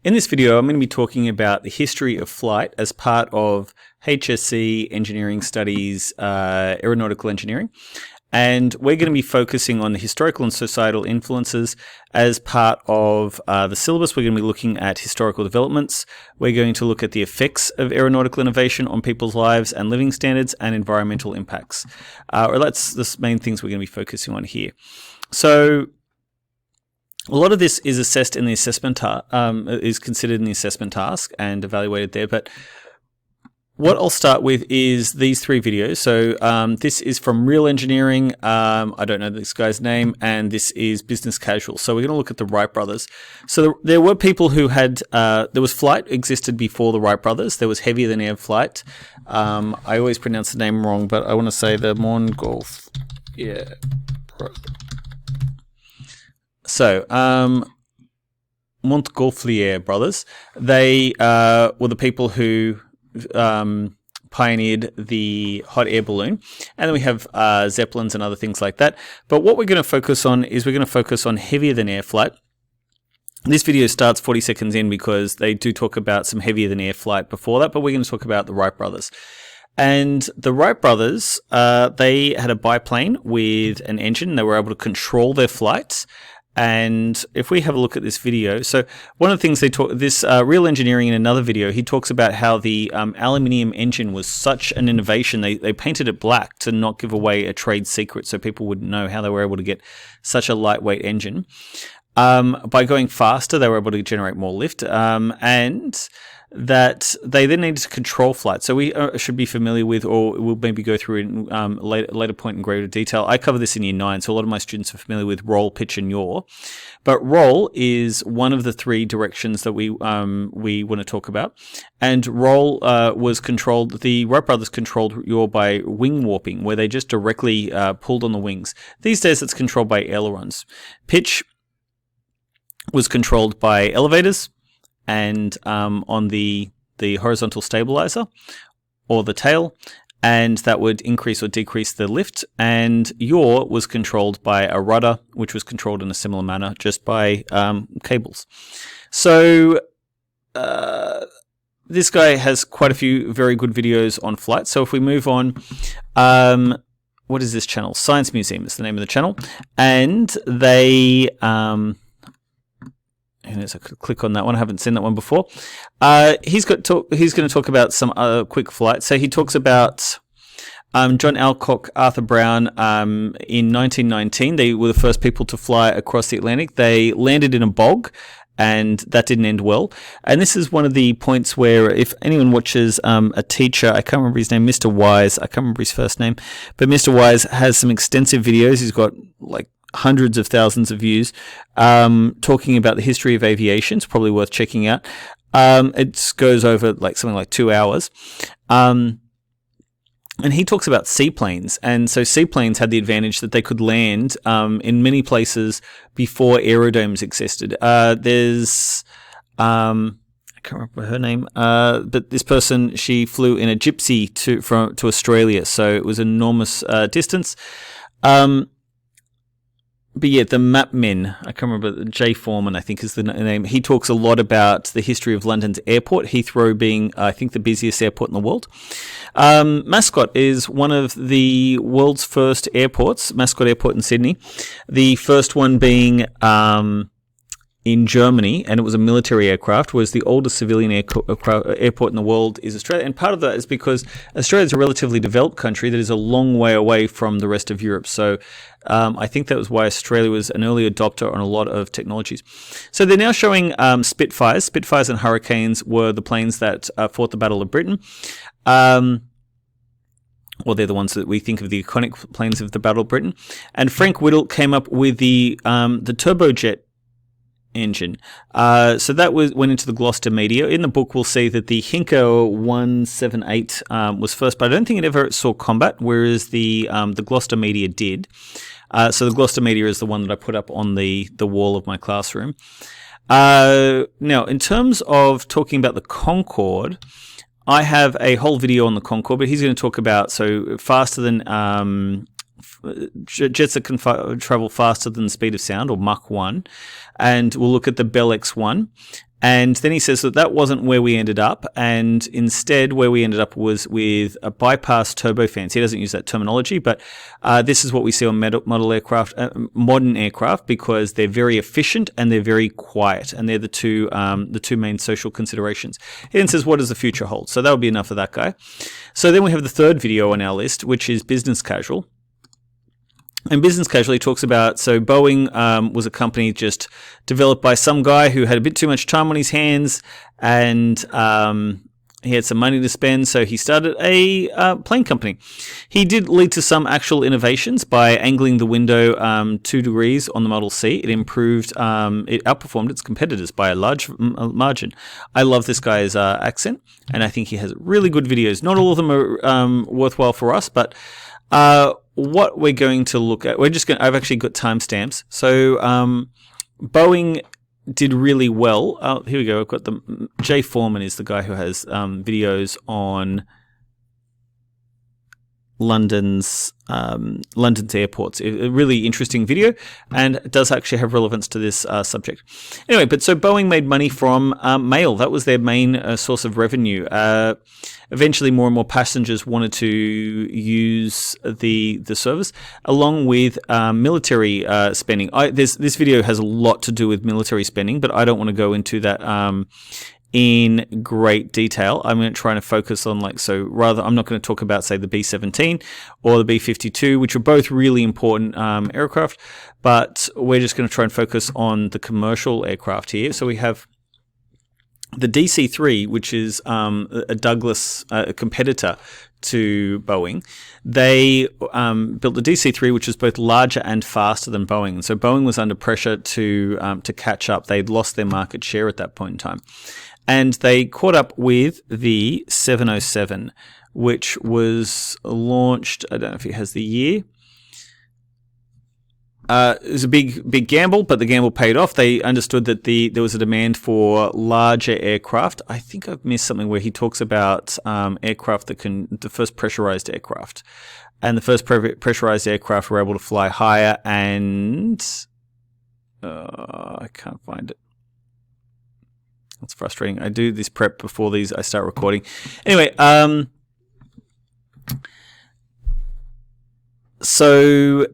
In this video, I'm going to be talking about the history of flight as part of HSC engineering studies, aeronautical engineering. And we're going to be focusing on the historical and societal influences as part of the syllabus. We're going to be looking at historical developments. We're going to look at the effects of aeronautical innovation on people's lives and living standards and environmental impacts. Or that's the main things we're going to be focusing on here. So a lot of this is assessed in the assessment, is considered in the assessment task and evaluated there. But what I'll start with is these three videos. So this is from Real Engineering. I don't know this guy's name, and this is Business Casual. So we're going to look at the Wright Brothers. So there were people who had, there was flight existed before the Wright Brothers. There was heavier than air flight. I always pronounce the name wrong, but I want to say the Montgolfier. So, Montgolfier brothers, they were the people who pioneered the hot air balloon. And then we have Zeppelins and other things like that. But what we're going to focus on is we're going to focus on heavier than air flight. This video starts 40 seconds in because they do talk about some heavier than air flight before that, but we're going to talk about the Wright brothers. And the Wright brothers, they had a biplane with an engine. They were able to control their flights. And if we have a look at this video, so one of the things they talk, this Real Engineering in another video, he talks about how the Aluminium Engine was such an innovation. They painted it black to not give away a trade secret so people wouldn't know how they were able to get such a lightweight engine. By going faster, they were able to generate more lift, and that they then needed to control flight. So we should be familiar with, or we'll maybe go through in later point in greater detail. I cover this in Year 9, so a lot of my students are familiar with roll, pitch, and yaw. But roll is one of the three directions that we want to talk about. And roll was controlled, the Wright brothers controlled yaw by wing warping, where they just directly pulled on the wings. These days it's controlled by ailerons. Pitch was controlled by elevators, and on the horizontal stabilizer or the tail, and that would increase or decrease the lift. And yaw was controlled by a rudder, which was controlled in a similar manner, just by cables. So this guy has quite a few very good videos on flight. So if we move on, what is this channel? Science Museum is the name of the channel, and they and as I could click on that one, I haven't seen that one before. He's going to talk about some other quick flights. So he talks about John Alcock, Arthur Brown in 1919. They were the first people to fly across the Atlantic. They landed in a bog, and that didn't end well. And this is one of the points where, if anyone watches a teacher, I can't remember his name, Mr. Wise, I can't remember his first name, but Mr. Wise has some extensive videos. He's got like hundreds of thousands of views talking about the history of aviation. It's probably worth checking out. It goes over like something like 2 hours. And he talks about seaplanes. And so seaplanes had the advantage that they could land in many places before aerodomes existed. There's I can't remember her name, but this person, she flew in a gypsy to Australia, so it was an enormous distance. But yeah, the Mapmen, I can't remember, Jay Foreman, I think is the name. He talks a lot about the history of London's airport, Heathrow being, I think, the busiest airport in the world. Mascot is one of the world's first airports, Mascot Airport in Sydney. The first one being in Germany, and it was a military aircraft, whereas the oldest civilian airport in the world is Australia. And part of that is because Australia is a relatively developed country that is a long way away from the rest of Europe. So I think that was why Australia was an early adopter on a lot of technologies. So they're now showing Spitfires. Spitfires and Hurricanes were the planes that fought the Battle of Britain. Well, they're the ones that we think of the iconic planes of the Battle of Britain. And Frank Whittle came up with the turbojet engine. So that went into the Gloucester media. In the book, we'll see that the Hinker 178 was first, but I don't think it ever saw combat, whereas the Gloucester media did. So the Gloucester media is the one that I put up on the wall of my classroom. Now, in terms of talking about the Concorde, I have a whole video on the Concorde, but he's going to talk about, so faster than jets that can travel faster than the speed of sound, or Mach 1, and we'll look at the Bell X-1, And then he says that that wasn't where we ended up, and instead where we ended up was with a bypass turbofans. He doesn't use that terminology, but this is what we see on modern aircraft, because they're very efficient and they're very quiet, and they're the two main social considerations. He then says, what does the future hold? So that would be enough of that guy. So then we have the third video on our list, which is business casual. And business casual, he talks about, so Boeing was a company just developed by some guy who had a bit too much time on his hands, and he had some money to spend, so he started a plane company. He did lead to some actual innovations by angling the window 2 degrees on the Model C. It improved, it outperformed its competitors by a large margin. I love this guy's accent, and I think he has really good videos. Not all of them are worthwhile for us, but what we're going to look at, I've actually got timestamps. So Boeing did really well. Here we go. I've got Jay Foreman is the guy who has videos on London's airports. A really interesting video, and it does actually have relevance to this subject. Anyway, but so Boeing made money from mail. That was their main source of revenue. Eventually, more and more passengers wanted to use the service, along with military spending. This video has a lot to do with military spending, but I don't want to go into that in great detail. I'm going to try to focus on I'm not going to talk about, say, the B-17 or the B-52, which are both really important aircraft, but we're just going to try and focus on the commercial aircraft here. So we have the DC-3, which is a Douglas competitor to Boeing. They built the DC-3, which was both larger and faster than Boeing. And so Boeing was under pressure to catch up. They'd lost their market share at that point in time. And they caught up with the 707, which was launched, I don't know if it has the year. It was a big gamble, but the gamble paid off. They understood that there was a demand for larger aircraft. I think I've missed something where he talks about aircraft the first pressurized aircraft. And the first pressurized aircraft were able to fly higher, and I can't find it. That's frustrating. I do this prep before I start recording. Anyway, so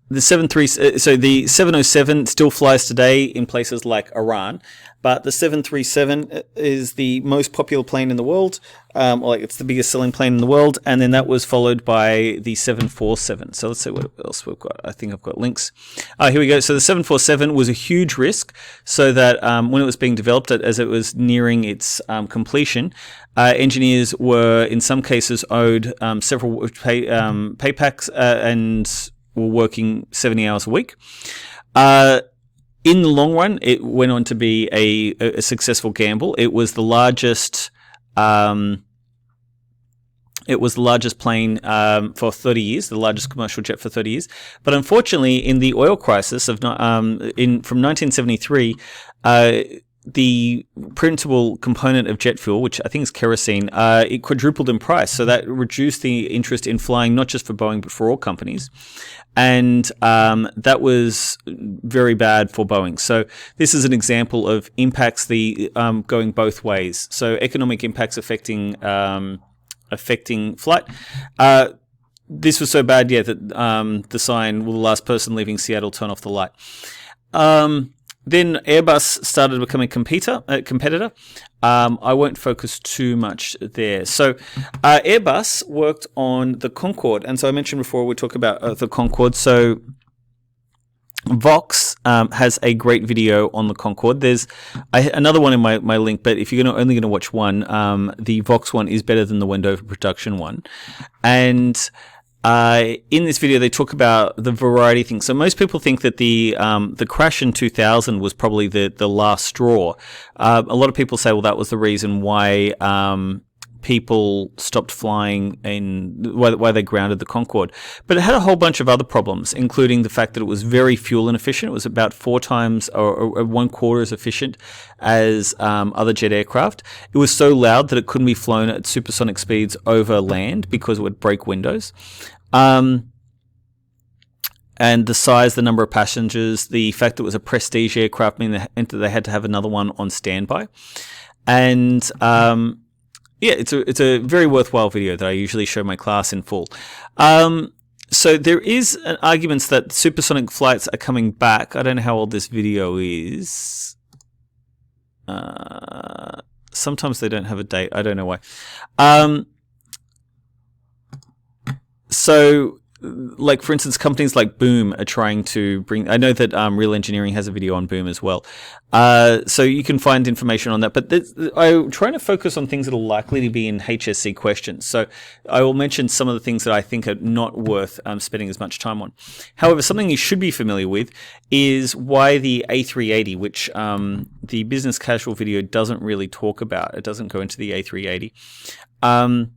the 707 still flies today in places like Iran, but the 737 is the most popular plane in the world. It's the biggest selling plane in the world, and then that was followed by the 747. So let's see what else we've got. I think I've got links. Here we go. So the 747 was a huge risk, so that when it was being developed, as it was nearing its completion, engineers were in some cases owed several pay packs and were working 70 hours a week. In the long run, it went on to be a successful gamble. It was the largest. It was the largest plane for 30 years, the largest commercial jet for 30 years. But unfortunately, in the oil crisis from 1973, the principal component of jet fuel, which I think is kerosene, it quadrupled in price. So that reduced the interest in flying, not just for Boeing, but for all companies. And that was very bad for Boeing. So this is an example of impacts going both ways. So economic impacts affecting flight. This was so bad, that the sign, "Will the last person leaving Seattle turn off the light?" Then Airbus started becoming a competitor. I won't focus too much there. So Airbus worked on the Concorde. And so I mentioned before we talk about the Concorde. So Vox has a great video on the Concorde. There's another one in my link, but if you're only going to watch one, the Vox one is better than the Wendover production one. And in this video, they talk about the variety of things. So most people think that the crash in 2000 was probably the last straw. A lot of people say, well, that was the reason why people stopped flying and why they grounded the Concorde. But it had a whole bunch of other problems, including the fact that it was very fuel inefficient. It was about 4 times or 1/4 as efficient as other jet aircraft. It was so loud that it couldn't be flown at supersonic speeds over land because it would break windows. and the size, the number of passengers, the fact that it was a prestige aircraft meaning they had to have another one on standby. And yeah, it's a very worthwhile video that I usually show my class in full. So there is an argument that supersonic flights are coming back. I don't know how old this video is. Sometimes they don't have a date. I don't know why. So, like, for instance, companies like Boom are trying to bring... I know that Real Engineering has a video on Boom as well. So you can find information on that. But I'm trying to focus on things that are likely to be in HSC questions. So I will mention some of the things that I think are not worth spending as much time on. However, something you should be familiar with is why the A380, which the business casual video doesn't really talk about. It doesn't go into the A380.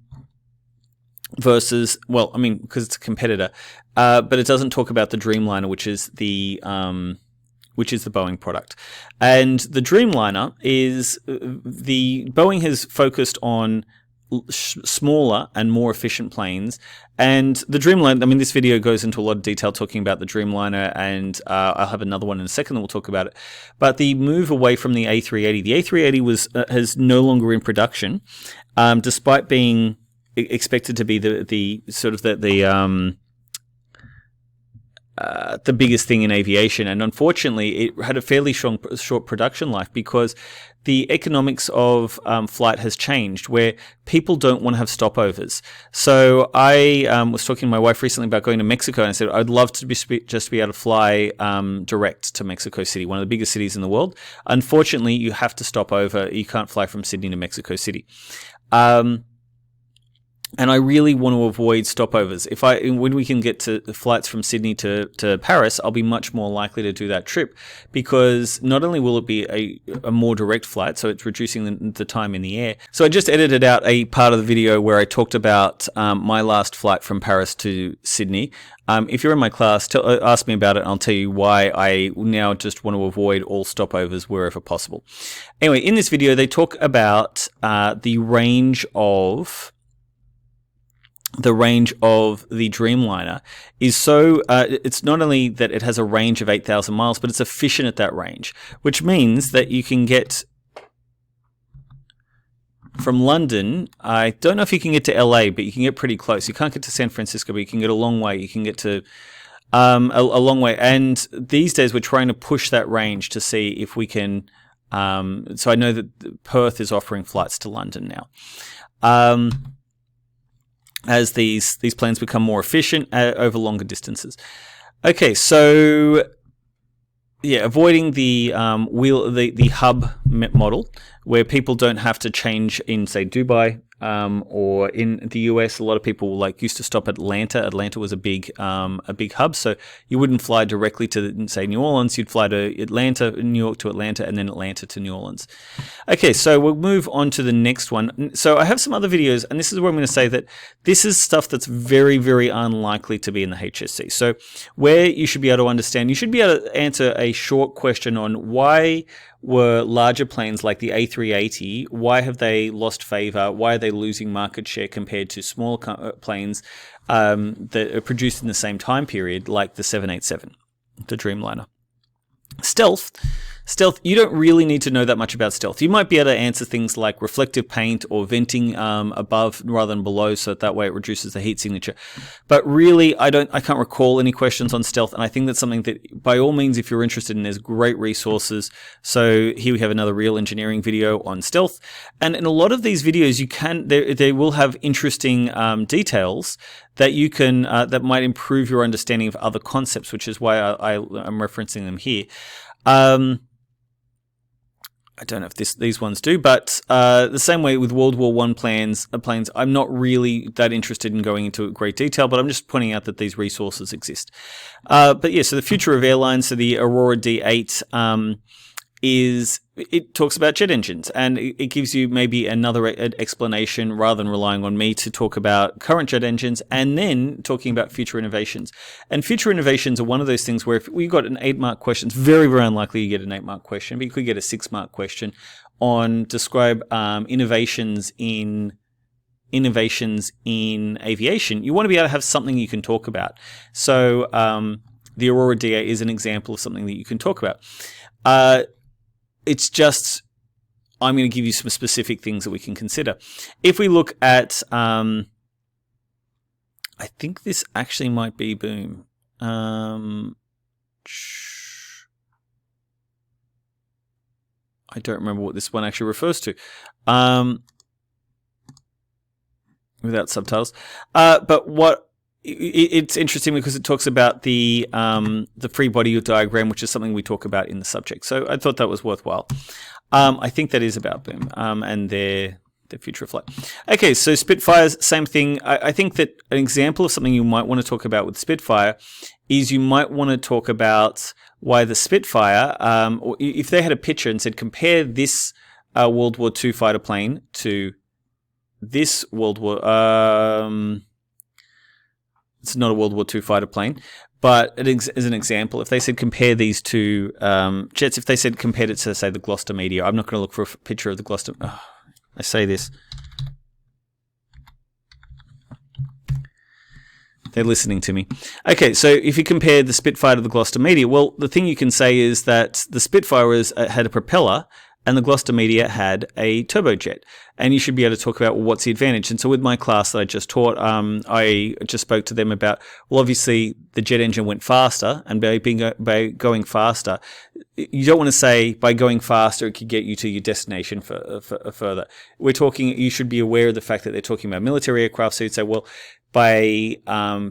Versus, well, I mean, because it's a competitor, but it doesn't talk about the Dreamliner, which is the Boeing product. And the Dreamliner is the Boeing has focused on smaller and more efficient planes. And the Dreamliner, I mean, this video goes into a lot of detail talking about the Dreamliner, and I'll have another one in a second that we'll talk about it. But the move away from the A380, the A380 has no longer in production, despite being expected to be the biggest thing in aviation, and unfortunately it had a fairly short production life because the economics of flight has changed, where people don't want to have stopovers. So I was talking to my wife recently about going to Mexico, and I said I'd love to just be able to fly direct to Mexico City, one of the biggest cities in the world. Unfortunately, you have to stop over. You can't fly from Sydney to Mexico City. And I really want to avoid stopovers. When we can get to flights from Sydney to Paris, I'll be much more likely to do that trip, because not only will it be a more direct flight, so it's reducing the time in the air. So I just edited out a part of the video where I talked about my last flight from Paris to Sydney. If you're in my class, ask me about it, and I'll tell you why I now just want to avoid all stopovers wherever possible. Anyway, in this video, they talk about the range of the Dreamliner is so, it's not only that it has a range of 8,000 miles, but it's efficient at that range, which means that you can get from London, I don't know if you can get to LA, but you can get pretty close. You can't get to San Francisco, but you can get a long way. You can get to a long way. And these days we're trying to push that range to see if we can, so I know that Perth is offering flights to London now. As these planes become more efficient over longer distances. Okay, so yeah, avoiding the hub model, where people don't have to change in, say, Dubai or in the US. A lot of people used to stop at Atlanta. Atlanta was a big hub, so you wouldn't fly directly to, say, New Orleans. You'd fly to Atlanta, New York to Atlanta, and then Atlanta to New Orleans. Okay, so we'll move on to the next one. So I have some other videos, and this is where I'm going to say that this is stuff that's very, very unlikely to be in the HSC. So where you should be able to understand, you should be able to answer a short question on why were larger planes like the A380, why have they lost favor? Why are they losing market share compared to smaller planes that are produced in the same time period, like the 787, the Dreamliner? Stealth, you don't really need to know that much about stealth. You might be able to answer things like reflective paint or venting above rather than below, so that way it reduces the heat signature. But really, I can't recall any questions on stealth, and I think that's something that, by all means, if you're interested in, there's great resources. So here we have another Real Engineering video on stealth, and in a lot of these videos, they will have interesting details that you can that might improve your understanding of other concepts, which is why I'm referencing them here. I don't know if these ones do, but the same way with World War I planes, I'm not really that interested in going into great detail, but I'm just pointing out that these resources exist. But yeah, so the future of airlines, so the Aurora D8 it talks about jet engines, and it gives you maybe another explanation rather than relying on me to talk about current jet engines and then talking about future innovations. And future innovations are one of those things where if we got an 8-mark question, it's very, very unlikely you get an 8-mark question, but you could get a 6-mark question on describe innovations in aviation. You want to be able to have something you can talk about. So the Aurora DA is an example of something that you can talk about. It's just, I'm going to give you some specific things that we can consider. If we look at, I think this actually might be boom. I don't remember what this one actually refers to. Without subtitles. But what it's interesting because it talks about the free body diagram, which is something we talk about in the subject. So I thought that was worthwhile. I think that is about boom and their future of flight. Okay, so Spitfires, same thing. I think that an example of something you might want to talk about with Spitfire is you might want to talk about why the Spitfire, or if they had a picture and said compare this World War II fighter plane to this World War, it's not a World War II fighter plane, but as an example, if they said compare these two jets, if they said compared it to, say, the Gloucester Meteor, I'm not going to look for a picture of the Gloucester. Oh, I say this. They're listening to me. Okay, so if you compare the Spitfire to the Gloucester Meteor, well, the thing you can say is that the Spitfire had a propeller and the Gloucester Meteor had a turbojet. And you should be able to talk about, well, what's the advantage? And so with my class that I just taught, I just spoke to them about, well, obviously the jet engine went faster, and by going faster, you don't want to say by going faster it could get you to your destination further. We're talking, you should be aware of the fact that they're talking about military aircraft, so you'd say, well, by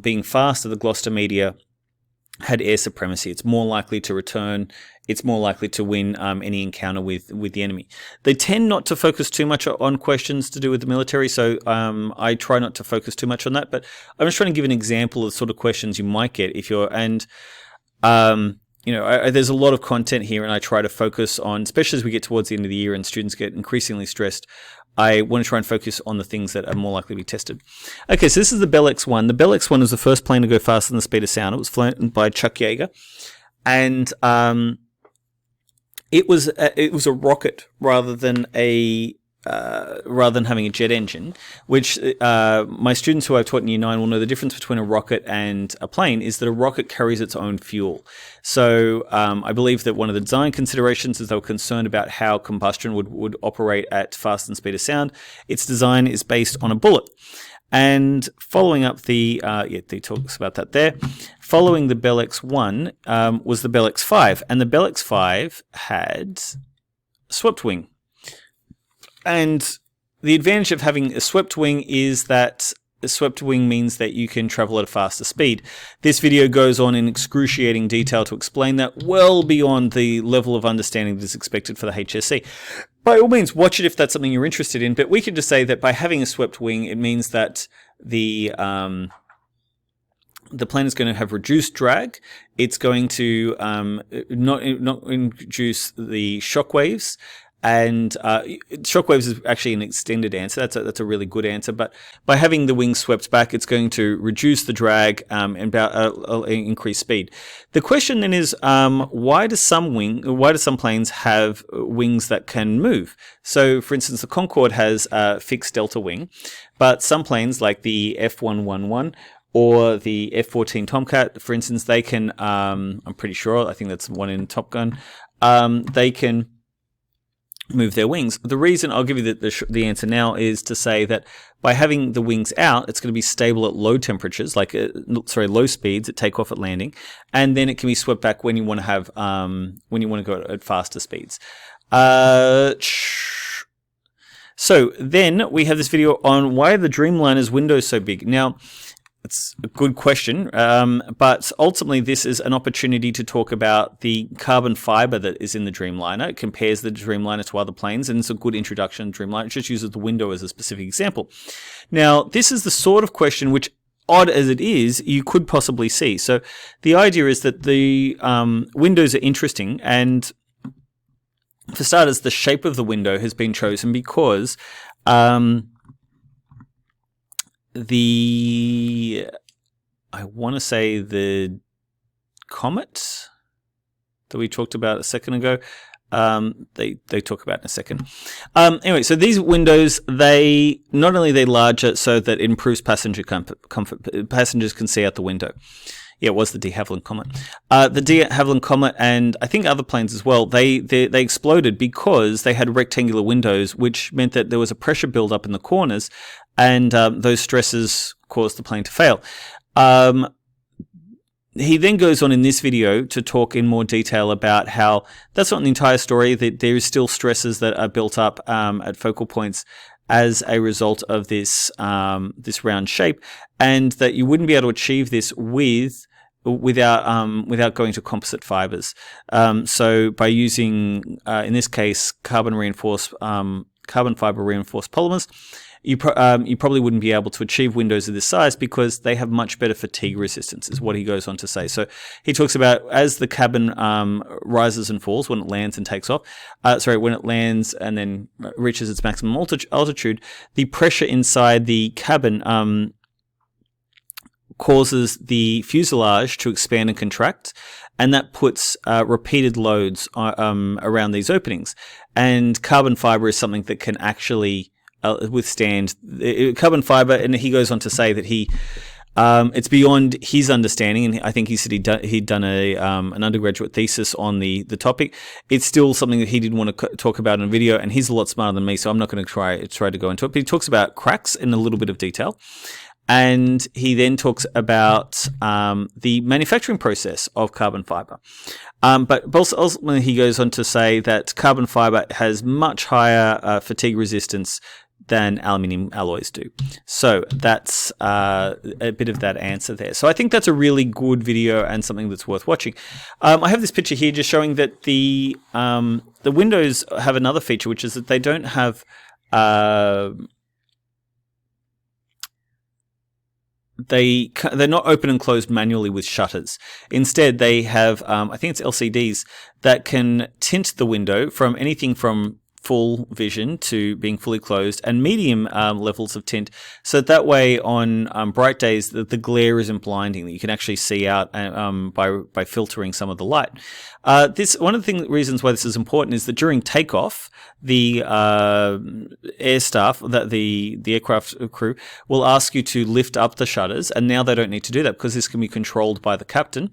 being faster, the Gloucester Meteor had air supremacy. It's more likely to return. It's more likely to win any encounter with the enemy. They tend not to focus too much on questions to do with the military, so I try not to focus too much on that. But I'm just trying to give an example of the sort of questions you might get if you're there's a lot of content here, and I try to focus on, especially as we get towards the end of the year and students get increasingly stressed, I want to try and focus on the things that are more likely to be tested. Okay, so this is the Bell X-1. The Bell X-1 was the first plane to go faster than the speed of sound. It was flown by Chuck Yeager, and it was a rocket rather than having a jet engine, which my students who I've taught in Year 9 will know the difference between a rocket and a plane is that a rocket carries its own fuel. So I believe that one of the design considerations is they were concerned about how combustion would operate at faster than speed of sound. Its design is based on a bullet. And following up he talks about that there. Following the Bell X-1 was the Bell X-5, and the Bell X-5 had swept wing. And the advantage of having a swept wing is that a swept wing means that you can travel at a faster speed. This video goes on in excruciating detail to explain that well beyond the level of understanding that is expected for the HSC. By all means, watch it if that's something you're interested in, but we could just say that by having a swept wing, it means that the plane is going to have reduced drag. It's going to not induce the shock waves. And shockwaves is actually an extended answer. That's a really good answer. But by having the wings swept back, it's going to reduce the drag and increase speed. The question then is, why do some planes have wings that can move? So, for instance, the Concorde has a fixed delta wing, but some planes like the F111 or the F-14 Tomcat, for instance, they can. I'm pretty sure. I think that's one in Top Gun. They can move their wings. The reason I'll give you the answer now is to say that by having the wings out, it's going to be stable at low temperatures, low speeds at takeoff, at landing, and then it can be swept back when you want to have when you want to go at faster speeds. So then we have this video on why are the Dreamliners windows so big. Now, it's a good question, but ultimately this is an opportunity to talk about the carbon fiber that is in the Dreamliner. It compares the Dreamliner to other planes, and it's a good introduction to Dreamliner. It just uses the window as a specific example. Now, this is the sort of question which, odd as it is, you could possibly see. So the idea is that the windows are interesting, and for starters, the shape of the window has been chosen because I want to say the comet that we talked about a second ago, they talk about in a second. Anyway, so these windows, they not only are they larger so that it improves passenger comfort, passengers can see out the window. Yeah, it was the de Havilland Comet. The de Havilland Comet and I think other planes as well, they exploded because they had rectangular windows, which meant that there was a pressure buildup in the corners, and those stresses caused the plane to fail. He then goes on in this video to talk in more detail about how that's not the entire story, that there is still stresses that are built up at focal points as a result of this round shape, and that you wouldn't be able to achieve this without going to composite fibers. So by using, in this case, carbon fiber reinforced polymers, you probably wouldn't be able to achieve windows of this size because they have much better fatigue resistance, is what he goes on to say. So he talks about as the cabin rises and falls when it lands and takes off, when it lands and then reaches its maximum altitude, the pressure inside the cabin causes the fuselage to expand and contract, and that puts repeated loads around these openings. And carbon fiber is something that can actually withstand carbon fiber, and he goes on to say that it's beyond his understanding, and I think he said he'd done an undergraduate thesis on the topic. It's still something that he didn't want to talk about in a video, and he's a lot smarter than me, so I'm not going to try to go into it. But he talks about cracks in a little bit of detail, and he then talks about the manufacturing process of carbon fiber. But ultimately, he goes on to say that carbon fiber has much higher fatigue resistance than aluminium alloys do. So that's a bit of that answer there. So I think that's a really good video and something that's worth watching. I have this picture here just showing that the windows have another feature, which is that they don't have they're not open and closed manually with shutters. Instead, they have I think it's LCDs that can tint the window from anything from full vision to being fully closed and medium levels of tint, so that way on bright days the glare isn't blinding, that you can actually see out by filtering some of the light. One of the reasons why this is important is that during takeoff, the air staff, that the aircraft crew will ask you to lift up the shutters, and now they don't need to do that because this can be controlled by the captain.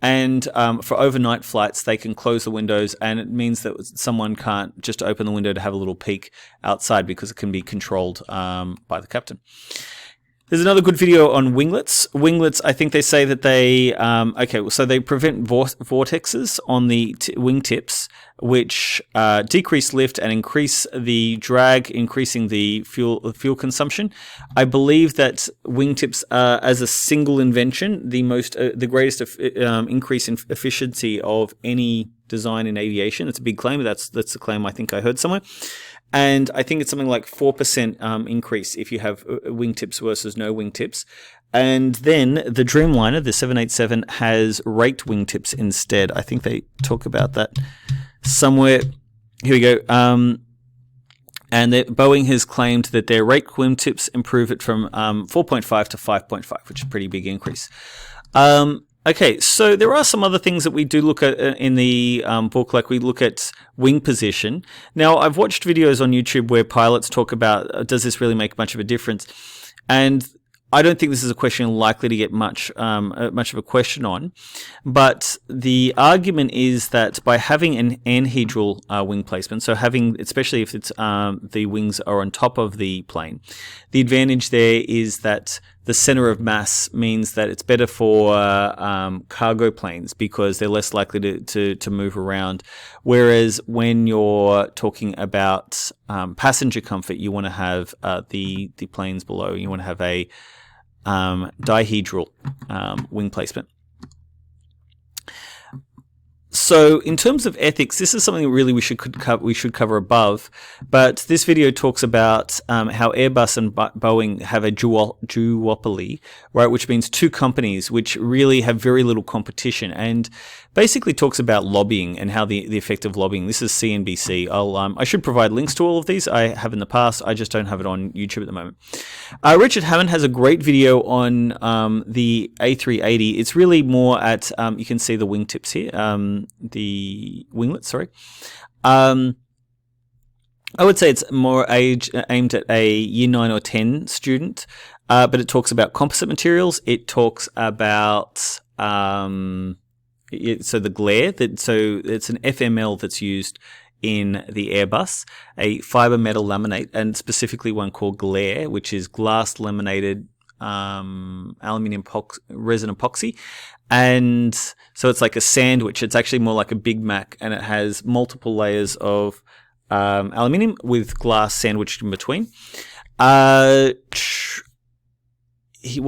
And for overnight flights, they can close the windows, and it means that someone can't just open the window to have a little peek outside because it can be controlled by the captain. There's another good video on winglets. Winglets, I think they say that they so they prevent vortexes on the wing tips, which decrease lift and increase the drag, increasing the fuel consumption. I believe that wingtips are, as a single invention, the greatest increase in efficiency of any design in aviation. It's a big claim, but that's a claim I think I heard somewhere. And I think it's something like 4% increase if you have wingtips versus no wingtips. And then the Dreamliner, the 787, has raked wingtips instead. I think they talk about that somewhere. Here we go. And Boeing has claimed that their raked wingtips improve it from 4.5 to 5.5, which is a pretty big increase. Okay, so there are some other things that we do look at in the book, like we look at wing position. Now, I've watched videos on YouTube where pilots talk about, does this really make much of a difference? And I don't think this is a question likely to get much of a question on, but the argument is that by having an anhedral wing placement, so having, especially if it's the wings are on top of the plane, the advantage there is that the center of mass means that it's better for cargo planes because they're less likely to move around. Whereas when you're talking about passenger comfort, you want to have the planes below. You want to have a dihedral wing placement. So in terms of ethics, this is something that really we should cover above. But this video talks about how Airbus and Boeing have a duopoly, right? Which means two companies which really have very little competition, and basically talks about lobbying and how the effect of lobbying. This is CNBC. I should provide links to all of these. I have in the past. I just don't have it on YouTube at the moment. Richard Hammond has a great video on the A380. It's really more at you can see the wingtips here. The winglets, sorry. I would say it's more aimed at a year 9 or 10 student, but it talks about composite materials. It talks about so the glare, so it's an FML that's used in the Airbus, a fiber metal laminate, and specifically one called glare, which is glass laminated aluminium resin epoxy. And so it's like a sandwich. It's actually more like a Big Mac, and it has multiple layers of aluminium with glass sandwiched in between. What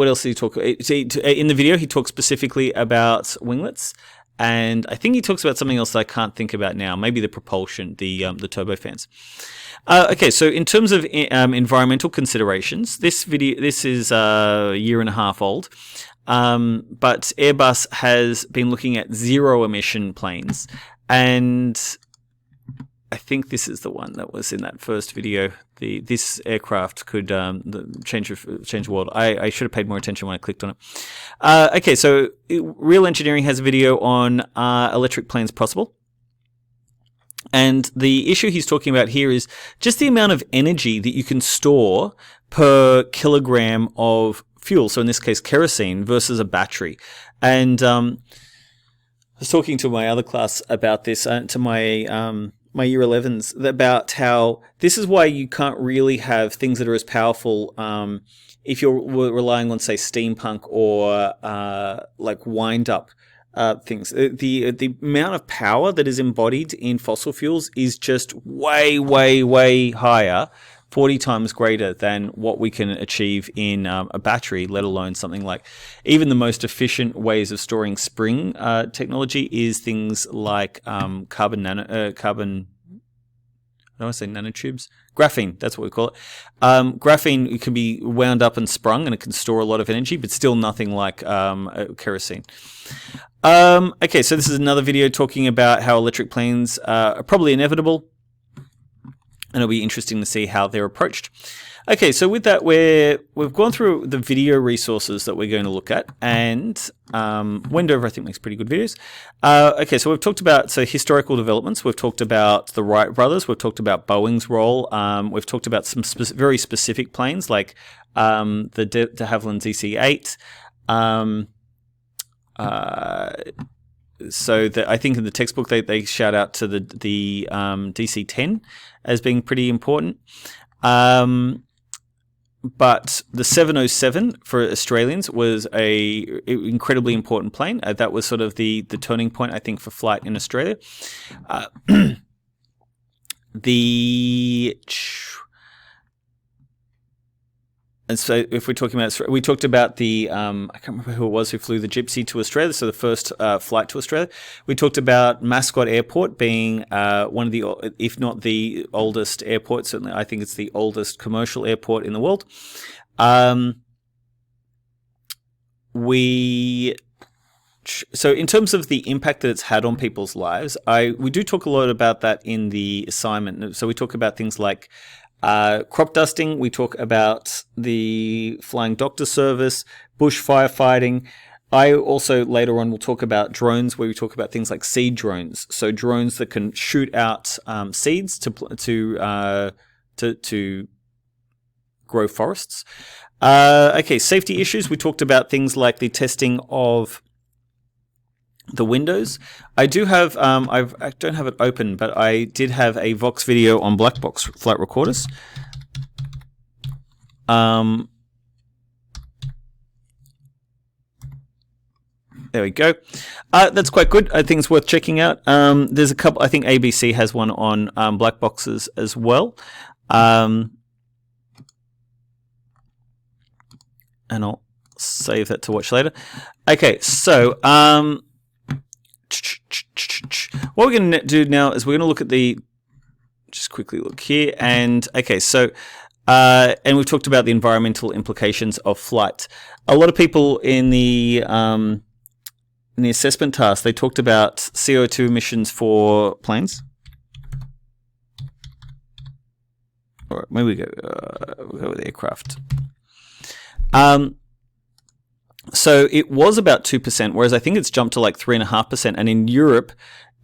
else did he talk about? In the video, he talks specifically about winglets. And I think he talks about something else that I can't think about now. Maybe the propulsion, the turbofans. Okay, so in terms of environmental considerations, this is a year and a half old, but Airbus has been looking at zero emission planes, and I think this is the one that was in that first video. This aircraft could change the world. I should have paid more attention when I clicked on it. Okay, so Real Engineering has a video on electric planes possible. And the issue he's talking about here is just the amount of energy that you can store per kilogram of fuel. So in this case, kerosene versus a battery. And I was talking to my other class about this, to my year 11s, about how this is why you can't really have things that are as powerful if you're relying on, say, steampunk or like wind-up things. The amount of power that is embodied in fossil fuels is just way, way, way higher, 40 times greater than what we can achieve in a battery, let alone something like even the most efficient ways of storing spring technology is things like carbon, I don't want to say nanotubes. Graphene, that's what we call it. Graphene, it can be wound up and sprung, and it can store a lot of energy, but still nothing like kerosene. Okay, so this is another video talking about how electric planes are probably inevitable, and it'll be interesting to see how they're approached. Okay, so with that, we've gone through the video resources that we're going to look at, and Wendover, I think, makes pretty good videos. Okay, so we've talked about historical developments. We've talked about the Wright Brothers. We've talked about Boeing's role. We've talked about some very specific planes like the de Havilland DC-8. So I think in the textbook they shout out to the DC-10 as being pretty important. But the 707 for Australians was a incredibly important plane. That was sort of the turning point, I think, for flight in Australia. And so if we're talking about, we talked about the, I can't remember who it was who flew the Gypsy to Australia, so the first flight to Australia. We talked about Mascot Airport being one of the, if not the oldest airport, certainly I think it's the oldest commercial airport in the world. So in terms of the impact that it's had on people's lives, we do talk a lot about that in the assignment. So we talk about things like crop dusting, we talk about the flying doctor service, bush firefighting. I also later on will talk about drones, where we talk about things like seed drones. So drones that can shoot out seeds to grow forests. Okay, safety issues. We talked about things like the testing of the windows. I do have, I don't have it open, but I did have a Vox video on black box flight recorders. There we go. That's quite good. I think it's worth checking out. There's a couple, I think ABC has one on black boxes as well. And I'll save that to watch later. Okay, so what we're going to do now is we're going to look at just quickly look here, and okay, so and we've talked about the environmental implications of flight. A lot of people in the assessment task, they talked about CO2 emissions for planes. All right, maybe we'll go with aircraft. So it was about 2%, whereas I think it's jumped to like 3.5%. And in Europe,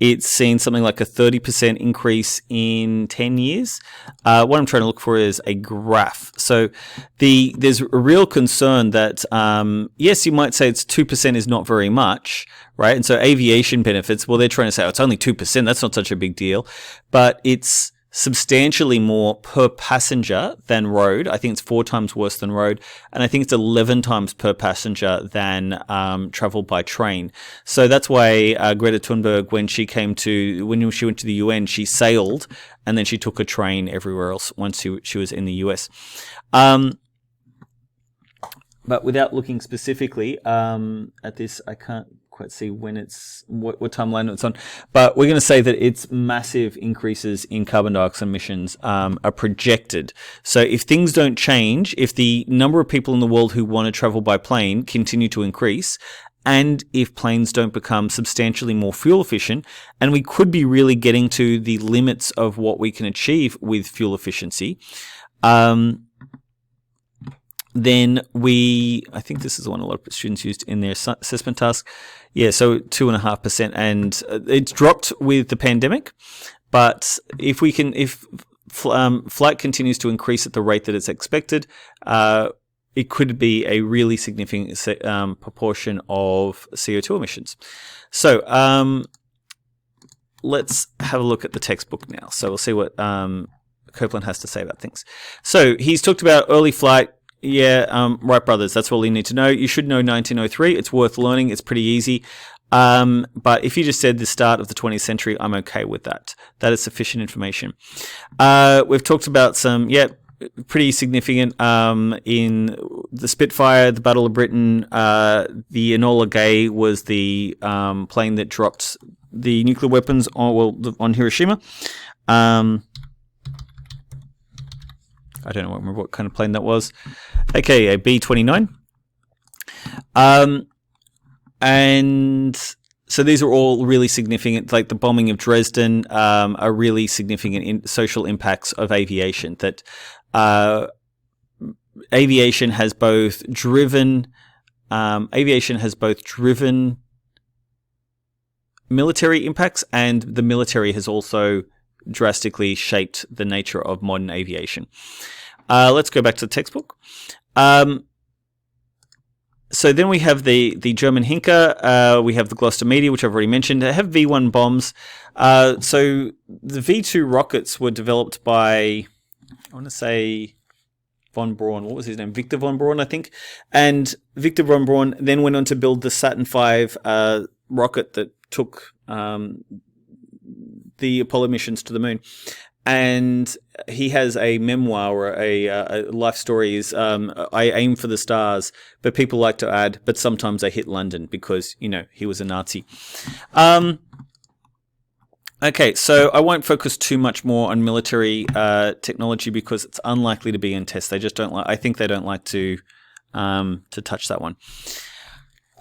it's seen something like a 30% increase in 10 years. What I'm trying to look for is a graph. So there's a real concern that, yes, you might say it's 2% is not very much, right? And so aviation benefits, well, they're trying to say, oh, it's only 2%. That's not such a big deal. But it's substantially more per passenger than road. I think it's 4 times worse than road. And I think it's 11 times per passenger than travel by train. So that's why Greta Thunberg, when she went to the UN, she sailed and then she took a train everywhere else once she was in the US. But without looking specifically at this, I can't quite see when what timeline it's on, but we're going to say that it's massive increases in carbon dioxide emissions are projected. So if things don't change, if the number of people in the world who want to travel by plane continue to increase, and if planes don't become substantially more fuel efficient, and we could be really getting to the limits of what we can achieve with fuel efficiency, then I think this is the one a lot of students used in their assessment task. Yeah, so 2.5%, and it's dropped with the pandemic. But if flight continues to increase at the rate that it's expected, it could be a really significant proportion of CO2 emissions. So let's have a look at the textbook now. So we'll see what Copeland has to say about things. So he's talked about early flight. Yeah, Wright Brothers, that's all you need to know. You should know 1903. It's worth learning. It's pretty easy. But if you just said the start of the 20th century, I'm okay with that. That is sufficient information. We've talked about some, pretty significant in the Spitfire, the Battle of Britain. The Enola Gay was the plane that dropped the nuclear weapons on Hiroshima. I don't remember what kind of plane that was. Okay, a B-29. And so these are all really significant, like the bombing of Dresden, are really significant social impacts of aviation. That aviation has both driven military impacts, and the military has also drastically shaped the nature of modern aviation. Let's go back to the textbook. So then we have the German Hinker, we have the Gloucester Meteor, which I've already mentioned. They have V1 bombs. So the V2 rockets were developed by, I want to say, von Braun. What was his name? Victor von Braun, I think. And Victor von Braun then went on to build the Saturn V rocket that took the Apollo missions to the moon. And he has a memoir or a life story is, I aim for the stars, but people like to add, but sometimes I hit London because, he was a Nazi. Okay, so I won't focus too much more on military technology because it's unlikely to be in tests. They just don't like, I think they don't like to touch that one.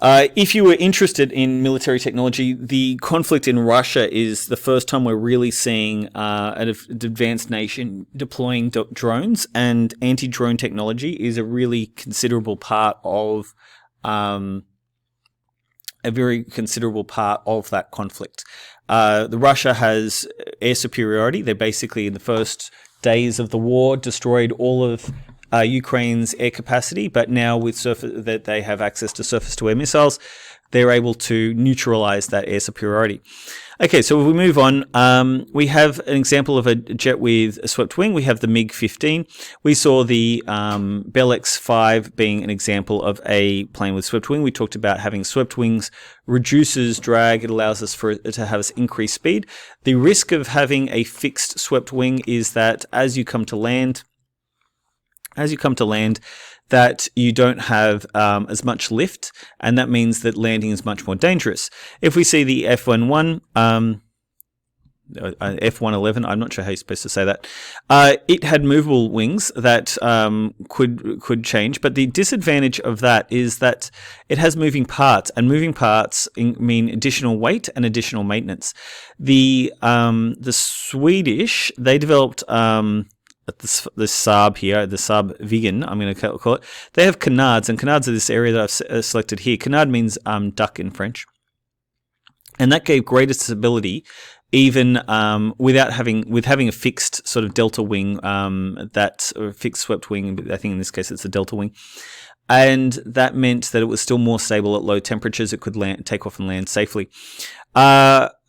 If you were interested in military technology, the conflict in Russia is the first time we're really seeing an advanced nation deploying drones, and anti-drone technology is a really considerable part of that conflict. The Russia has air superiority. They basically, in the first days of the war, destroyed all of Ukraine's air capacity, but now with that they have access to surface-to-air missiles, they're able to neutralize that air superiority. Okay, so if we move on, we have an example of a jet with a swept wing. We have the MiG-15. We saw the Bell X-5 being an example of a plane with swept wing. We talked about having swept wings reduces drag. It allows us to have us increase speed. The risk of having a fixed swept wing is that as you come to land, that you don't have as much lift, and that means that landing is much more dangerous. If we see the F-11, F-111, I'm not sure how you're supposed to say that, it had movable wings that could change, but the disadvantage of that is that it has moving parts, and moving parts mean additional weight and additional maintenance. The Swedish, they developed the Saab here, the Saab Viggen, I'm going to call it. They have canards, and canards are this area that I've selected here. Canard means duck in French. and that gave greater stability, even without having a fixed sort of delta wing, or fixed swept wing. I think in this case it's a delta wing, and that meant that it was still more stable at low temperatures. It could take off and land safely.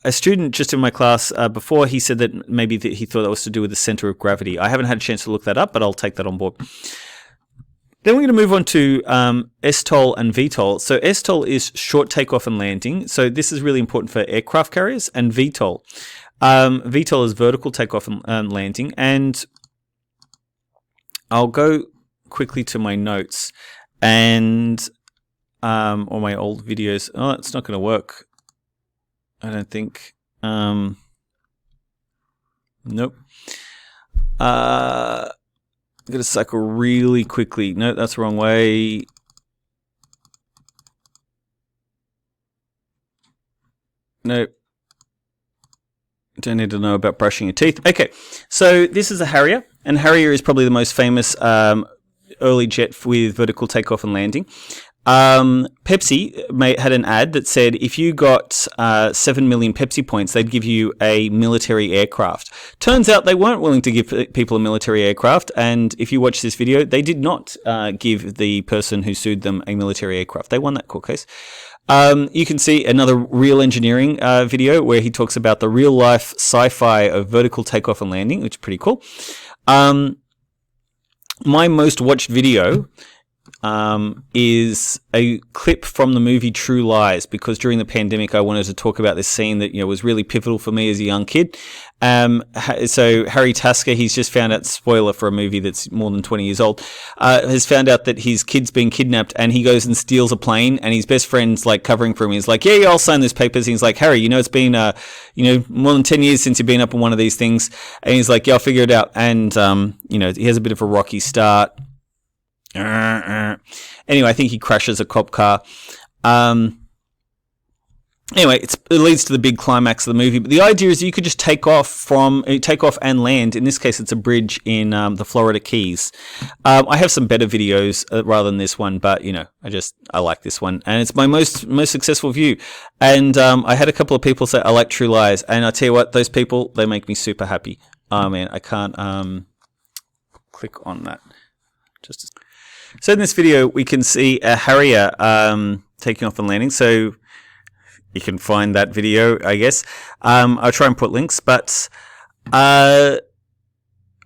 A student just in my class before, he said that maybe he thought that was to do with the center of gravity. I haven't had a chance to look that up, but I'll take that on board. Then we're going to move on to Estol and Vitol. So Estol is short takeoff and landing. So this is really important for aircraft carriers. And Vitol. Vitol is vertical takeoff and landing. And I'll go quickly to my notes and or my old videos. Oh, it's not going to work. I don't think. Nope. I'm going to cycle really quickly. No, that's the wrong way. Nope. Don't need to know about brushing your teeth. Okay, so this is a Harrier, and Harrier is probably the most famous early jet with vertical takeoff and landing. Pepsi had an ad that said if you got 7 million Pepsi points, they'd give you a military aircraft. Turns out they weren't willing to give people a military aircraft, and if you watch this video, they did not give the person who sued them a military aircraft. They won that court case. You can see another real engineering video where he talks about the real life sci-fi of vertical takeoff and landing, which is pretty cool. My most watched video is a clip from the movie True Lies, because during the pandemic I wanted to talk about this scene that was really pivotal for me as a young kid. So Harry Tasker, he's just found out, spoiler for a movie that's more than 20 years old, has found out that his kid's been kidnapped, and he goes and steals a plane, and his best friend's like covering for him. He's like, yeah, I'll sign those papers. And he's like, Harry, it's been more than 10 years since you've been up on one of these things. And he's like, yeah, I'll figure it out. And he has a bit of a rocky start. Anyway, I think he crashes a cop car. Anyway, it leads to the big climax of the movie. But the idea is you could just take off and land. In this case, it's a bridge in the Florida Keys. I have some better videos rather than this one, but I like this one, and it's my most successful view. And I had a couple of people say I like True Lies, and I tell you what, those people, they make me super happy. Oh man, I can't click on that. So in this video, we can see a Harrier taking off and landing. So you can find that video, I guess. I'll try and put links, but oh,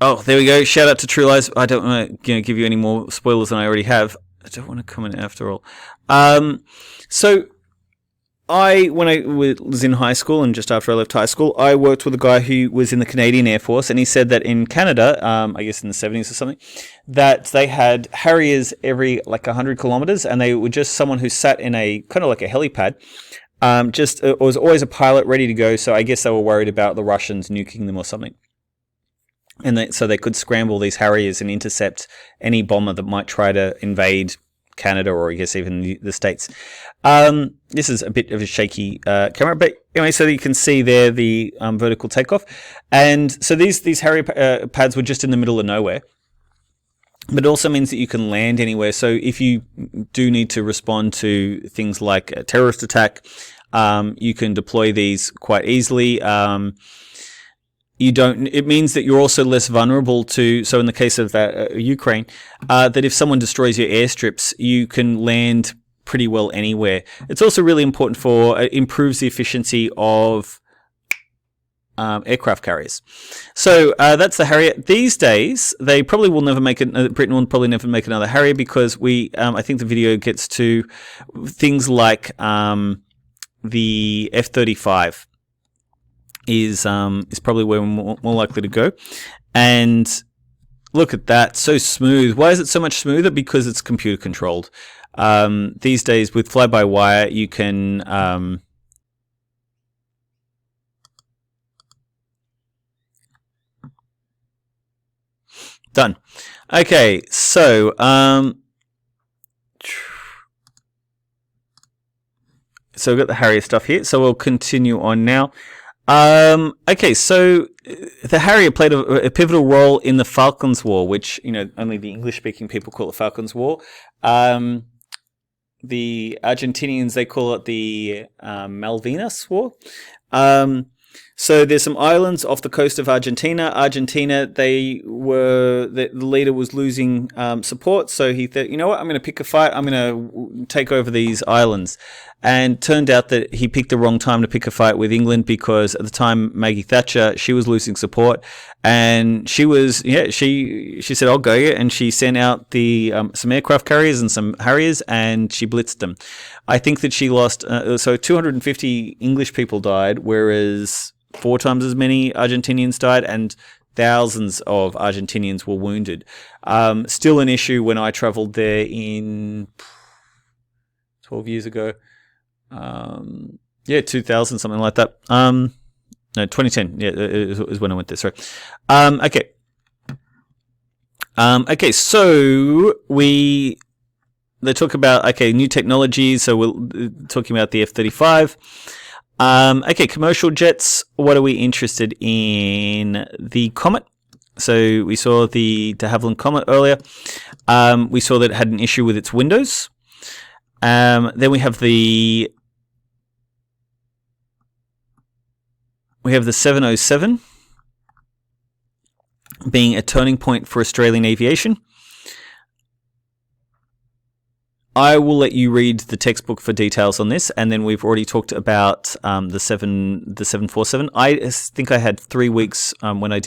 there we go. Shout out to True Lies. I don't want to give you any more spoilers than I already have. I don't want to comment after all. So when I was in high school, and just after I left high school, I worked with a guy who was in the Canadian Air Force, and he said that in Canada, I guess in the 70s or something, that they had Harriers every 100 kilometers, and they were just someone who sat in a kind of like a helipad. It was always a pilot ready to go, so I guess they were worried about the Russians nuking them or something. And so they could scramble these Harriers and intercept any bomber that might try to invade Canada, or I guess even the States. This is a bit of a shaky camera, but anyway, so you can see there the vertical takeoff. And so these Harrier pads were just in the middle of nowhere. But it also means that you can land anywhere. So if you do need to respond to things like a terrorist attack, you can deploy these quite easily. It means that you're also less vulnerable to, so in the case of Ukraine, that if someone destroys your airstrips, you can land pretty well anywhere. It's also really important it improves the efficiency of aircraft carriers. So that's the Harrier. These days, they probably will never make it. Britain will probably never make another Harrier, because I think the video gets to things like the F-35 is probably where we're more likely to go. And look at that, so smooth. Why is it so much smoother? Because it's computer controlled. These days with fly-by-wire, you can done. Okay, so we've got the Harrier stuff here, so we'll continue on now. Okay, so the Harrier played a pivotal role in the Falklands War, which only the English-speaking people call it Falklands War. the Argentinians, they call it the Malvinas War. So there's some islands off the coast of Argentina. The leader was losing support, so he thought, you know what, I'm going to pick a fight. I'm going to take over these islands. And turned out that he picked the wrong time to pick a fight with England, because at the time, Maggie Thatcher, she was losing support, and she said, I'll go, and she sent out some aircraft carriers and some Harriers, and she blitzed them. I think that she lost, so 250 English people died, whereas 4 times as many Argentinians died, and thousands of Argentinians were wounded. Still an issue when I traveled there in 12 years ago. 2000, something like that. No, 2010. Yeah, is when I went there. Sorry. Okay. So they talk about new technologies. So we're talking about the F-35. Commercial jets. What are we interested in? The Comet. So we saw the de Havilland Comet earlier. We saw that it had an issue with its windows. Then we have the 707 being a turning point for Australian aviation. I will let you read the textbook for details on this, and then we've already talked about the 747. I think I had 3 weeks when I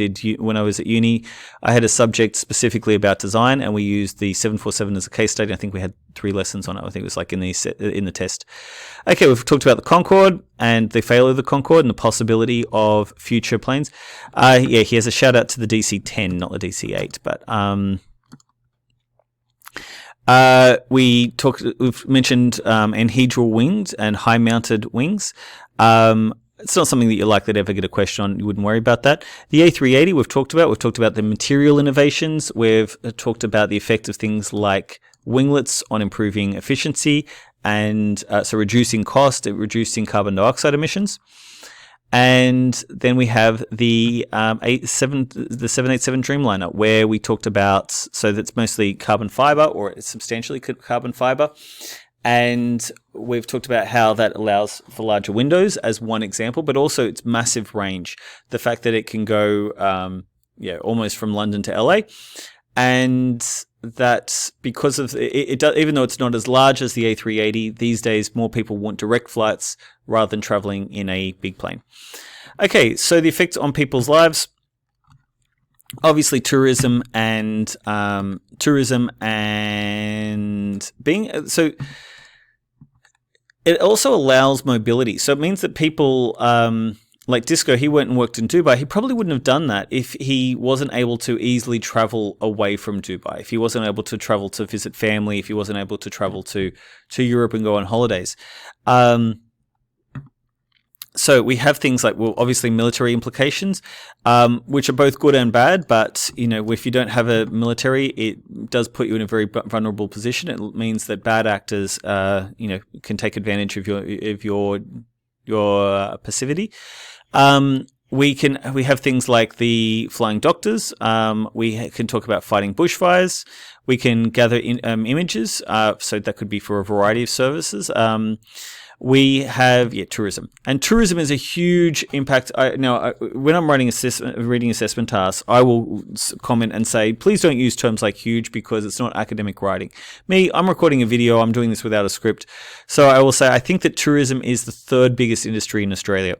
was at uni. I had a subject specifically about design, and we used the 747 as a case study. I think we had 3 lessons on it. I think it was like in the test. Okay, we've talked about the Concorde and the failure of the Concorde and the possibility of future planes. He has a shout out to the DC-10, not the DC-8, but. We've mentioned anhedral wings and high-mounted wings. It's not something that you're likely to ever get a question on. You wouldn't worry about that. The A380 we've talked about. We've talked about the material innovations. We've talked about the effect of things like winglets on improving efficiency and so reducing cost, reducing carbon dioxide emissions. And then we have the 787 Dreamliner, where we talked about, so that's mostly carbon fiber, or it's substantially carbon fiber. And we've talked about how that allows for larger windows as one example, but also its massive range. The fact that it can go, almost from London to LA. And that because of it does, even though it's not as large as the A380, these days more people want direct flights rather than traveling in a big plane. Okay, so the effects on people's lives, obviously tourism and being so. It also allows mobility, so it means that people. Like Disco, he went and worked in Dubai. He probably wouldn't have done that if he wasn't able to easily travel away from Dubai, if he wasn't able to travel to visit family, if he wasn't able to travel to Europe and go on holidays. So we have things like, well, obviously military implications, which are both good and bad. But, if you don't have a military, it does put you in a very vulnerable position. It means that bad actors, can take advantage of your passivity. We have things like the flying doctors. We can talk about fighting bushfires. We can gather images. So that could be for a variety of services. We have tourism, and tourism is a huge impact. When I'm reading assessment tasks, I will comment and say, please don't use terms like huge because it's not academic writing. I'm recording a video. I'm doing this without a script, so I will say I think that tourism is the 3rd biggest industry in Australia.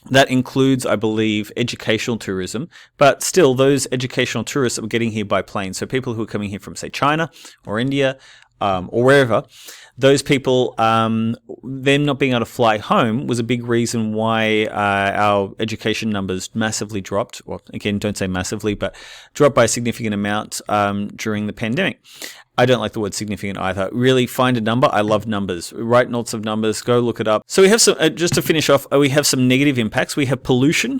That includes, I believe, educational tourism, but still, those educational tourists that were getting here by plane, so people who are coming here from, say, China or India or wherever, those people, them not being able to fly home was a big reason why our education numbers massively dropped. Well, again, don't say massively, but dropped by a significant amount during the pandemic. I don't like the word significant either. Really, find a number. I love numbers. Write notes of numbers. Go look it up. So we have some, just to finish off, we have some negative impacts. We have pollution.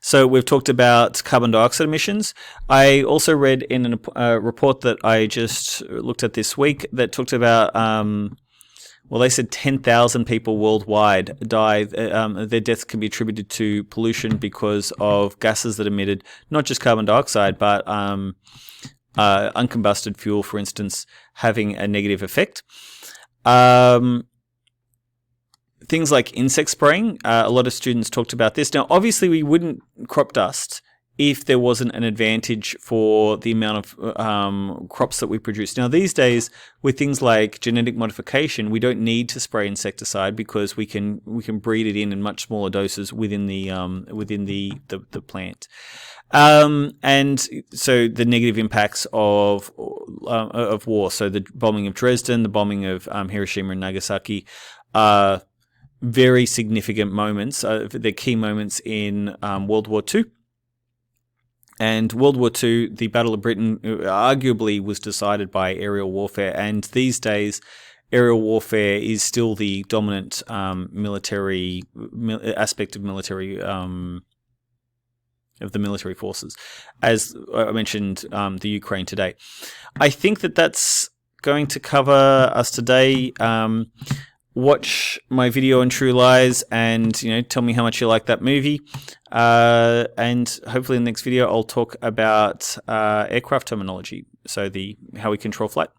So we've talked about carbon dioxide emissions. I also read in a report that I just looked at this week that talked about, they said 10,000 people worldwide die. Their deaths can be attributed to pollution because of gases that emitted, not just carbon dioxide, but uncombusted fuel, for instance, having a negative effect. Things like insect spraying, a lot of students talked about this. Now, obviously, we wouldn't crop dust if there wasn't an advantage for the amount of crops that we produce. Now, these days, with things like genetic modification, we don't need to spray insecticide because we can breed it in much smaller doses within the plant. And so the negative impacts of war, so the bombing of Dresden, the bombing of Hiroshima and Nagasaki, are very significant moments. They're key moments in World War II. And World War II, the Battle of Britain, arguably was decided by aerial warfare. And these days, aerial warfare is still the dominant military aspect of military of the military forces. As I mentioned, the Ukraine today. I think that that's going to cover us today. Watch my video on True Lies and, tell me how much you like that movie. And hopefully in the next video, I'll talk about aircraft terminology. So how we control flight.